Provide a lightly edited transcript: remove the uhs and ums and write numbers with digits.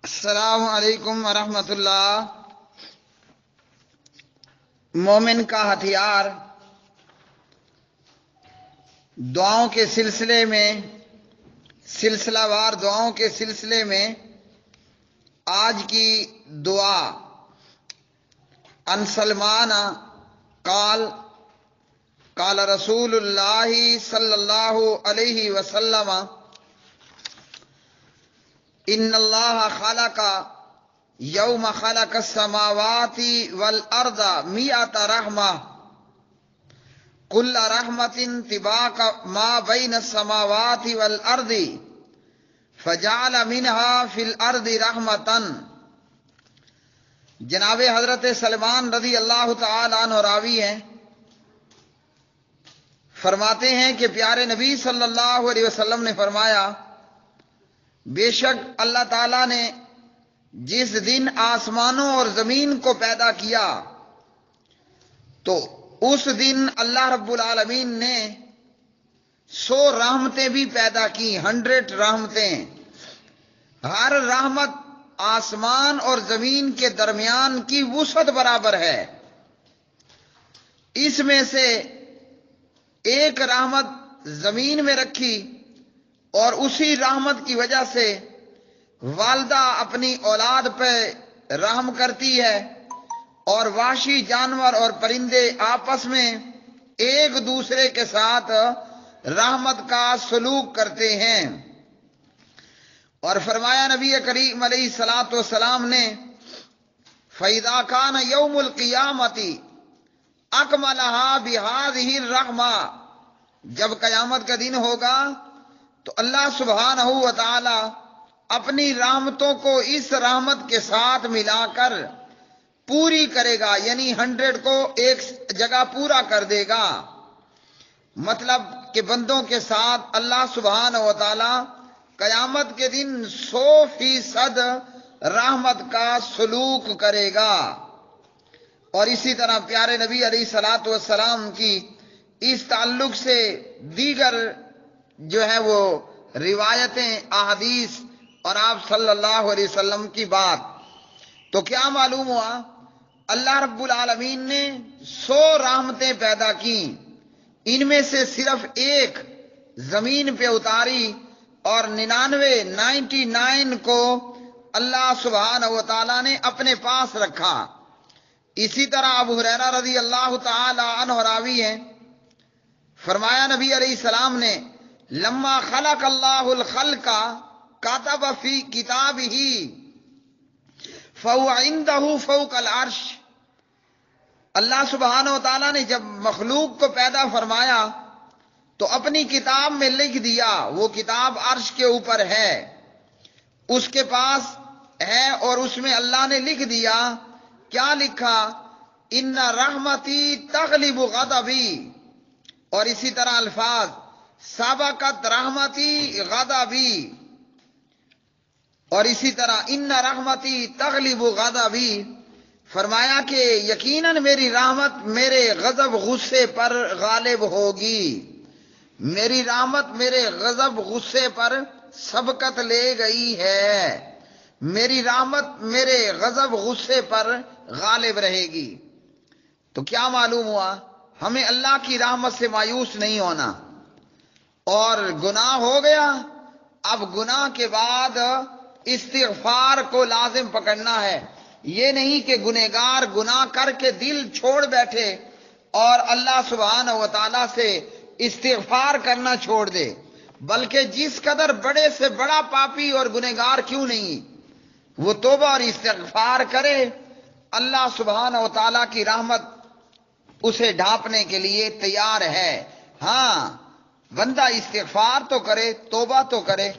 السلام علیکم ورحمۃ اللہ۔ مومن کا ہتھیار دعاؤں کے سلسلے میں، سلسلہ وار دعاؤں کے سلسلے میں آج کی دعا ان سلمان قال قال رسول اللہ صلی اللہ علیہ وسلم ان اللہ خلق یوم خلق السماوات والارض مئۃ رحمہ کل رحمت طباق ما بین السماوات والارض فجعل منها فی الارض رحمتا۔ جناب حضرت سلمان رضی اللہ تعالی عنہ راوی ہیں، فرماتے ہیں کہ پیارے نبی صلی اللہ علیہ وسلم نے فرمایا، بے شک اللہ تعالیٰ نے جس دن آسمانوں اور زمین کو پیدا کیا تو اس دن اللہ رب العالمین نے 100 رحمتیں بھی پیدا کی، 100 رحمتیں۔ ہر رحمت آسمان اور زمین کے درمیان کی وسعت برابر ہے۔ اس میں سے ایک رحمت زمین میں رکھی اور اسی رحمت کی وجہ سے والدہ اپنی اولاد پہ رحم کرتی ہے، اور وحشی جانور اور پرندے آپس میں ایک دوسرے کے ساتھ رحمت کا سلوک کرتے ہیں۔ اور فرمایا نبی کریم علیہ الصلاۃ والسلام نے، فَإِذَا كَانَ يَوْمُ الْقِيَامَةِ أَكْمَلَهَا بِهَذِهِ الرَّحْمَةِ، جب قیامت کا دن ہوگا تو اللہ سبحانہ و تعالی اپنی رحمتوں کو اس رحمت کے ساتھ ملا کر پوری کرے گا، یعنی 100 کو ایک جگہ پورا کر دے گا۔ مطلب کہ بندوں کے ساتھ اللہ سبحانہ و تعالی قیامت کے دن 100% رحمت کا سلوک کرے گا۔ اور اسی طرح پیارے نبی علیہ الصلاۃ والسلام کی اس تعلق سے دیگر جو ہے وہ روایتیں، احادیث اور آپ صلی اللہ علیہ وسلم کی بات، تو کیا معلوم ہوا؟ اللہ رب العالمین نے 100 رحمتیں پیدا کی، ان میں سے صرف ایک زمین پہ اتاری اور 99 کو اللہ سبحانہ و تعالیٰ نے اپنے پاس رکھا۔ اسی طرح ابو ہریرہ رضی اللہ تعالی عنہ راوی ہیں، فرمایا نبی علیہ السلام نے، لما خلق اللہ الخلق کتب فی کتابہ فہو عندہ فوق العرش۔ اللہ سبحانہ و تعالیٰ نے جب مخلوق کو پیدا فرمایا تو اپنی کتاب میں لکھ دیا، وہ کتاب عرش کے اوپر ہے، اس کے پاس ہے، اور اس میں اللہ نے لکھ دیا، کیا لکھا؟ ان رحمتی تغلب غضبی، اور اسی طرح الفاظ سبقت رحمتی غضبی، اور اسی طرح ان رحمتی تغلب غضبی، فرمایا کہ یقیناً میری رحمت میرے غضب غصے پر غالب ہوگی، میری رحمت میرے غضب غصے پر سبقت لے گئی ہے، میری رحمت میرے غضب غصے پر غالب رہے گی۔ تو کیا معلوم ہوا؟ ہمیں اللہ کی رحمت سے مایوس نہیں ہونا۔ اور گناہ ہو گیا، اب گناہ کے بعد استغفار کو لازم پکڑنا ہے۔ یہ نہیں کہ گنہگار گناہ کر کے دل چھوڑ بیٹھے اور اللہ سبحانہ و تعالیٰ سے استغفار کرنا چھوڑ دے، بلکہ جس قدر بڑے سے بڑا پاپی اور گنہگار کیوں نہیں، وہ توبہ اور استغفار کرے، اللہ سبحانہ و تعالیٰ کی رحمت اسے ڈھانپنے کے لیے تیار ہے۔ ہاں، بندہ استغفار تو کرے، توبہ تو کرے،